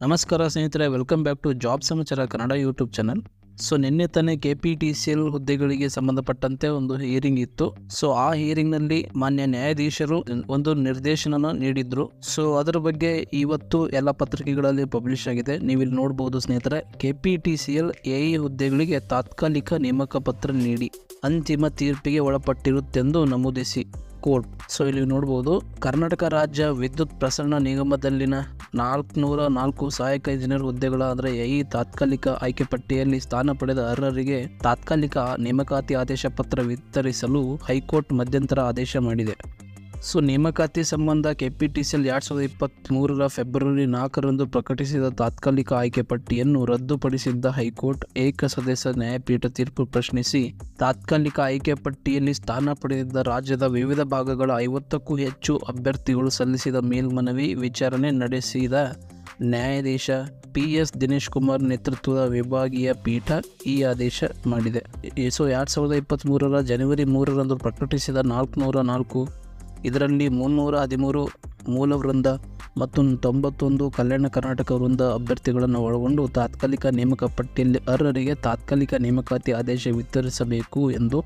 ನಮಸ್ಕಾರ ಸ್ನೇಹಿತರೆ, welcome back to job ಸಮಾಚಾರ ಕನ್ನಡ ಯೂಟ್ಯೂಬ್ ಚಾನಲ್. ಸೊ ನಿನ್ನೆ ತಾನೇ KPTCL ಹುದ್ದೆಗಳಿಗೆ ಸಂಬಂಧಪಟ್ಟಂತೆ ಒಂದು ಹಿಯರಿಂಗ್ ಇತ್ತು. ಸೊ ಆ ಹಿಯರಿಂಗ್ನಲ್ಲಿ ಮಾನ್ಯ ನ್ಯಾಯಾಧೀಶರು ಒಂದು ನಿರ್ದೇಶನ ನೀಡಿದ್ರು. ಸೊ ಅದರ ಬಗ್ಗೆ ಇವತ್ತು ಎಲ್ಲ ಪತ್ರಿಕೆಗಳಲ್ಲಿ ಪಬ್ಲಿಷ್ ಆಗಿದೆ. ನೀವಿಲ್ಲಿ ನೋಡಬಹುದು ಸ್ನೇಹಿತರೆ, KPTCL AE ಹುದ್ದೆಗಳಿಗೆ ತಾತ್ಕಾಲಿಕ ನೇಮಕ ಪತ್ರ ನೀಡಿ ಅಂತಿಮ ತೀರ್ಪಿಗೆ ಒಳಪಟ್ಟಿರುತ್ತೆಂದು ನಮೂದಿಸಿ ಕೋರ್ಟ್. ಸೊ ಇಲ್ಲಿ ನೋಡಬಹುದು, ಕರ್ನಾಟಕ ರಾಜ್ಯ ವಿದ್ಯುತ್ ಪ್ರಸರಣ ನಿಗಮದಲ್ಲಿನ 404 ಸಹಾಯಕ ಇಂಜಿನಿಯರ್ ಹುದ್ದೆಗಳ AE ತಾತ್ಕಾಲಿಕ ಆಯ್ಕೆ ಪಟ್ಟಿಯಲ್ಲಿ ಸ್ಥಾನ ಪಡೆದ ಅರ್ಹರಿಗೆ ತಾತ್ಕಾಲಿಕ ನೇಮಕಾತಿ ಆದೇಶ ಪತ್ರ ವಿತರಿಸಲು ಹೈಕೋರ್ಟ್ ಮಧ್ಯಂತರ ಆದೇಶ ಮಾಡಿದೆ. ಸೊ ನೇಮಕಾತಿ ಸಂಬಂಧ KPTCL 2023 ಫೆಬ್ರವರಿ 4ರಂದು ಪ್ರಕಟಿಸಿದ ತಾತ್ಕಾಲಿಕ ಆಯ್ಕೆ ಪಟ್ಟಿಯನ್ನು ರದ್ದುಪಡಿಸಿದ್ದ ಹೈಕೋರ್ಟ್ ಏಕಸದಸ್ಯ ನ್ಯಾಯಪೀಠ ತೀರ್ಪು ಪ್ರಶ್ನಿಸಿ ತಾತ್ಕಾಲಿಕ ಆಯ್ಕೆ ಪಟ್ಟಿಯಲ್ಲಿ ಸ್ಥಾನ ಪಡೆದಿದ್ದ ರಾಜ್ಯದ ವಿವಿಧ ಭಾಗಗಳ 50ಕ್ಕೂ ಹೆಚ್ಚು ಅಭ್ಯರ್ಥಿಗಳು ಸಲ್ಲಿಸಿದ ಮೇಲ್ಮನವಿ ವಿಚಾರಣೆ ನಡೆಸಿದ ನ್ಯಾಯಾಧೀಶ PS ದಿನೇಶ್ ಕುಮಾರ್ ನೇತೃತ್ವದ ವಿಭಾಗೀಯ ಪೀಠ ಈ ಆದೇಶ ಮಾಡಿದೆ. ಸೊ 2023 ಜನವರಿ 3ರಂದು ಪ್ರಕಟಿಸಿದ 404, ಇದರಲ್ಲಿ 313 ಮೂಲ ವೃಂದ ಮತ್ತು 91 ಕಲ್ಯಾಣ ಕರ್ನಾಟಕ ವೃಂದ ಅಭ್ಯರ್ಥಿಗಳನ್ನು ಒಳಗೊಂಡು ತಾತ್ಕಾಲಿಕ ನೇಮಕ ಪಟ್ಟಿಯಲ್ಲಿ ಅರ್ಹರಿಗೆ ತಾತ್ಕಾಲಿಕ ನೇಮಕಾತಿ ಆದೇಶ ವಿತರಿಸಬೇಕು ಎಂದು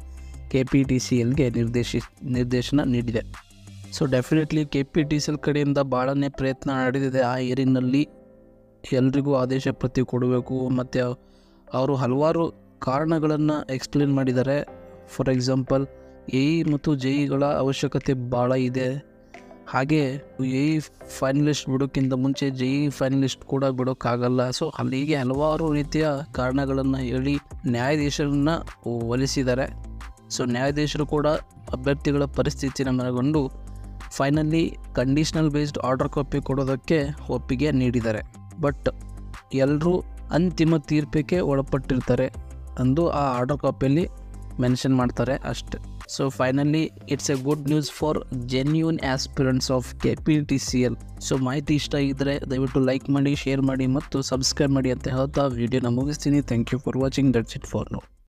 KPTCLಗೆ ನಿರ್ದೇಶನ ನೀಡಿದೆ. ಸೊ ಡೆಫಿನೆಟ್ಲಿ KPTCL ಕಡೆಯಿಂದ ಭಾಳನೇ ಪ್ರಯತ್ನ ನಡೆದಿದೆ. ಆ ಹಿಯರಿಂಗ್ನಲ್ಲಿ ಎಲ್ರಿಗೂ ಆದೇಶ ಪ್ರತಿ ಕೊಡಬೇಕು, ಮತ್ತು ಅವರು ಹಲವಾರು ಕಾರಣಗಳನ್ನು ಎಕ್ಸ್ಪ್ಲೇನ್ ಮಾಡಿದ್ದಾರೆ. ಫಾರ್ ಎಕ್ಸಾಂಪಲ್, AE ಮತ್ತು JEಗಳ ಅವಶ್ಯಕತೆ ಭಾಳ ಇದೆ. ಹಾಗೆ AE ಫೈನಲಿಸ್ಟ್ ಬಿಡೋಕ್ಕಿಂತ ಮುಂಚೆ JE ಫೈನಲಿಸ್ಟ್ ಕೂಡ ಬಿಡೋಕ್ಕಾಗಲ್ಲ. ಸೊ ಅಲ್ಲಿಗೆ ಹಲವಾರು ರೀತಿಯ ಕಾರಣಗಳನ್ನು ಹೇಳಿ ನ್ಯಾಯಾಧೀಶರನ್ನು ಒಲಿಸಿದ್ದಾರೆ. ಸೊ ನ್ಯಾಯಾಧೀಶರು ಕೂಡ ಅಭ್ಯರ್ಥಿಗಳ ಪರಿಸ್ಥಿತಿನ ಮನಗೊಂಡು finally conditional based order copy ಕೊಡೋದಕ್ಕೆ ಒಪ್ಪಿಗೆ ನೀಡಿದ್ದಾರೆ. ಬಟ್ ಎಲ್ಲರೂ ಅಂತಿಮ ತೀರ್ಪಿಗೆ ಒಳಪಟ್ಟಿರ್ತಾರೆ ಎಂದು ಆ ಆರ್ಡರ್ ಕಾಪಿಯಲ್ಲಿ ಮೆನ್ಷನ್ ಮಾಡ್ತಾರೆ ಅಷ್ಟೆ. So finally it's A good news for genuine aspirants of KPTCL. So ಮಾಹಿತಿ ಇಷ್ಟ ಇದ್ದರೆ ದಯವಿಟ್ಟು ಲೈಕ್ ಮಾಡಿ, ಶೇರ್ ಮಾಡಿ ಮತ್ತು ಸಬ್ಸ್ಕ್ರೈಬ್ ಮಾಡಿ ಅಂತ ಹೇಳ್ತಾ ವಿಡಿಯೋನ ಮುಗಿಸ್ತೀನಿ. Thank you for watching. That's it for now.